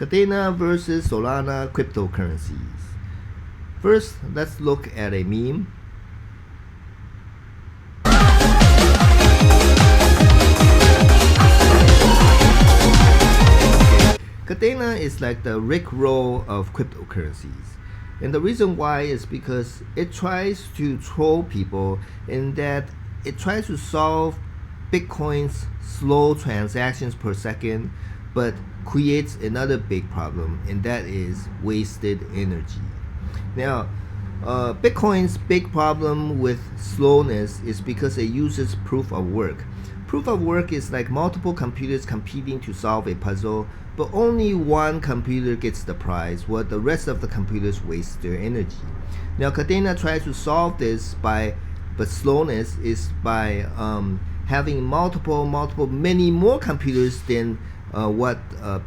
Kadena versus Solana cryptocurrencies. First, let's look at a meme. Kadena is like the Rickroll of cryptocurrencies. And the reason why is because it tries to troll people in that it tries to solve Bitcoin's slow transactions per second, but creates another big problem, and that is wasted energy. Now, Bitcoin's big problem with slowness is because it uses proof of work. Proof of work is like multiple computers competing to solve a puzzle, but only one computer gets the prize, while the rest of the computers waste their energy. Now, Kadena tries to solve this but slowness is by having many more computers than what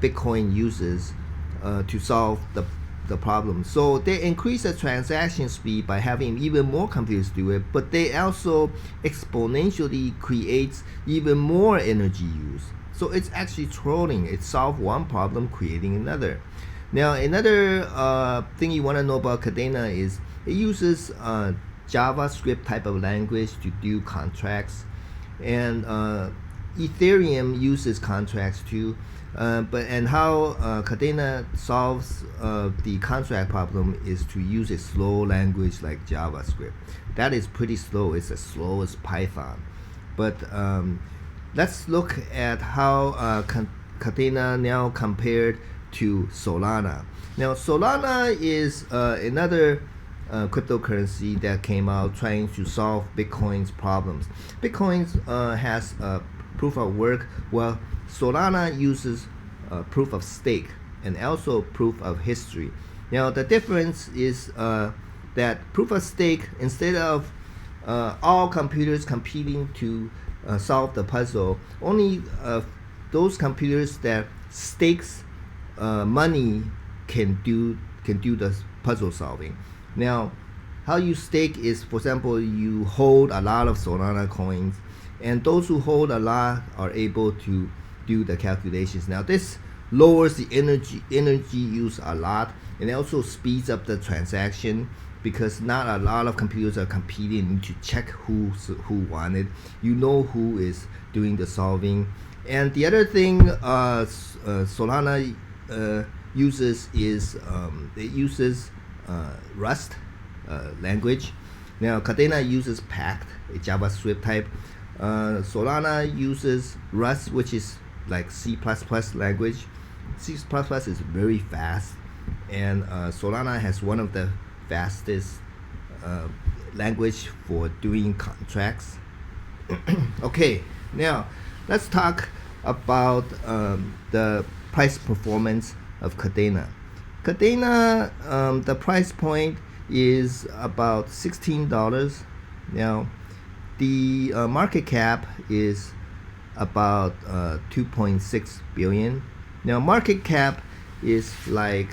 Bitcoin uses to solve the problem. So they increase the transaction speed by having even more computers do it, but they also exponentially creates even more energy use. So it's actually trolling. It solves one problem, creating another. Now, another thing you want to know about Kadena is it uses JavaScript type of language to do contracts, and Ethereum uses contracts too. And how Kadena solves the contract problem is to use a slow language like JavaScript. That is pretty slow. It's as slow as Python. But let's look at how Kadena now compared to Solana. Now, Solana is another cryptocurrency that came out trying to solve Bitcoin's problems. Bitcoin has proof of work, while Solana uses proof of stake and also proof of history. Now, the difference is that proof of stake, instead of all computers competing to solve the puzzle, only those computers that stakes money can do the puzzle solving. Now, how you stake is, for example, you hold a lot of Solana coins, and those who hold a lot are able to do the calculations. Now, this lowers the energy use a lot, and it also speeds up the transaction because not a lot of computers are competing to check who won it. You know who is doing the solving. And the other thing Solana uses is it uses Rust language. Now, Kadena uses Pact, a JavaScript type. Solana uses Rust, which is like C++ language. C++ is very fast, and Solana has one of the fastest language for doing contracts. Okay, now let's talk about the price performance of Kadena. Kadena, the price point is about $16. Now, the market cap is about 2.6 billion. Now, market cap is like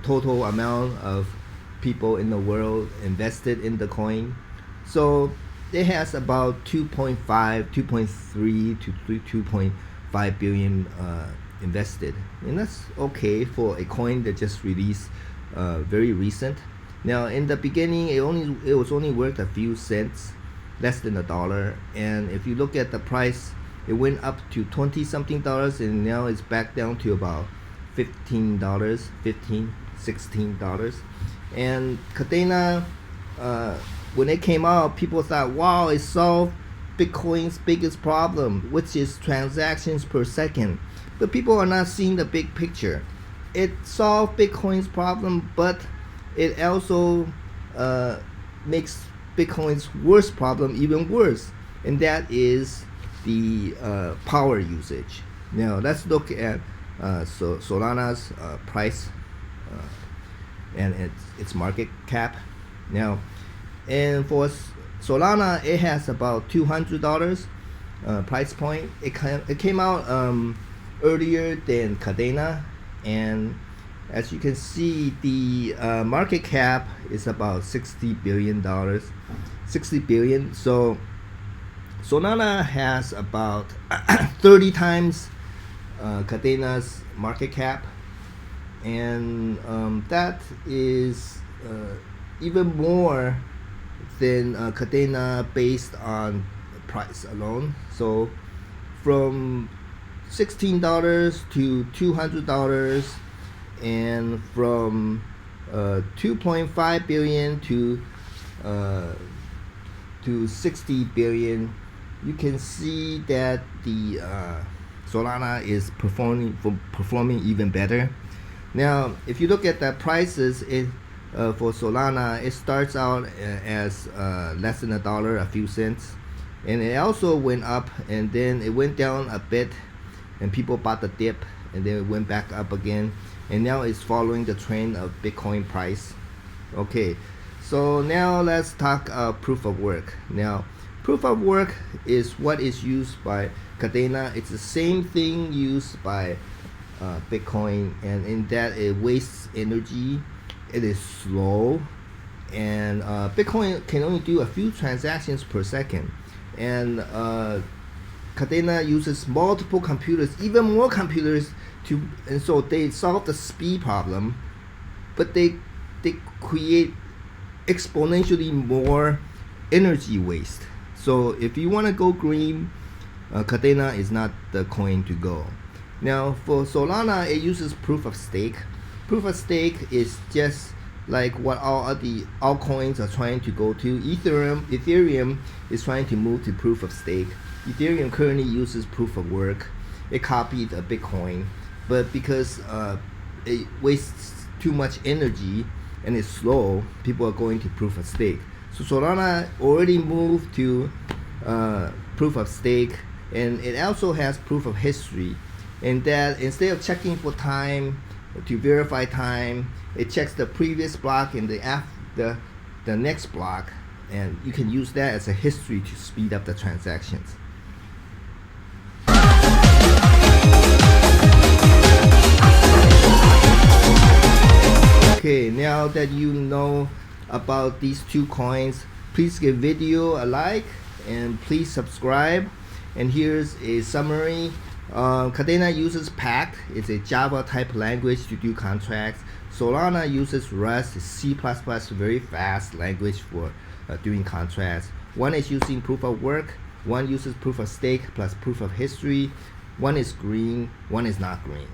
total amount of people in the world invested in the coin. So it has about 2.5, 2.3 to 2.5 billion invested, and that's okay for a coin that just released very recent. Now, in the beginning, it was only worth a few cents, less than $1, and if you look at the price, it went up to 20 something dollars, and now it's back down to about $15, $16. And Kadena, when it came out, people thought, wow, it solved Bitcoin's biggest problem, which is transactions per second. But people are not seeing the big picture. It solved Bitcoin's problem, but it also makes Bitcoin's worst problem even worse, and that is the power usage. Now, let's look at Solana's price and its market cap. Now, and for Solana, it has about $200 price point. It came out earlier than Kadena, and as you can see, the market cap is about $60 billion. 60 billion. So Solana has about 30 times Kadena's market cap, and that is even more than Kadena based on price alone. So from $16 to $200, and from 2.5 billion to 60 billion, you can see that the Solana is performing even better. Now, if you look at the prices, for Solana, it starts out as less than $1, a few cents, and it also went up, and then it went down a bit, and people bought the dip, and then it went back up again, and now it's following the trend of Bitcoin price. Okay, so now let's talk proof of work. Now, proof of work is what is used by Kadena. It's the same thing used by Bitcoin, and in that it wastes energy, it is slow, and Bitcoin can only do a few transactions per second, and Kadena uses multiple computers, even more computers, and so they solve the speed problem, but they create exponentially more energy waste. So if you want to go green, Kadena is not the coin to go. Now for Solana, it uses proof of stake. Proof of stake is just like what all of the altcoins are trying to go to. Ethereum is trying to move to proof of stake. Ethereum currently uses proof of work. It copied a Bitcoin, but because it wastes too much energy and it's slow, people are going to proof of stake. So Solana already moved to proof of stake, and it also has proof of history. And that instead of checking for time to verify time, it checks the previous block and the next block, and you can use that as a history to speed up the transactions. Okay, now that you know about these two coins, please give video a like and please subscribe. And here's a summary. Kadena uses Pact. It's a Java type language to do contracts. Solana uses Rust, C++, very fast language for doing contracts. One is using proof of work, one uses proof of stake plus proof of history. One is green, one is not green.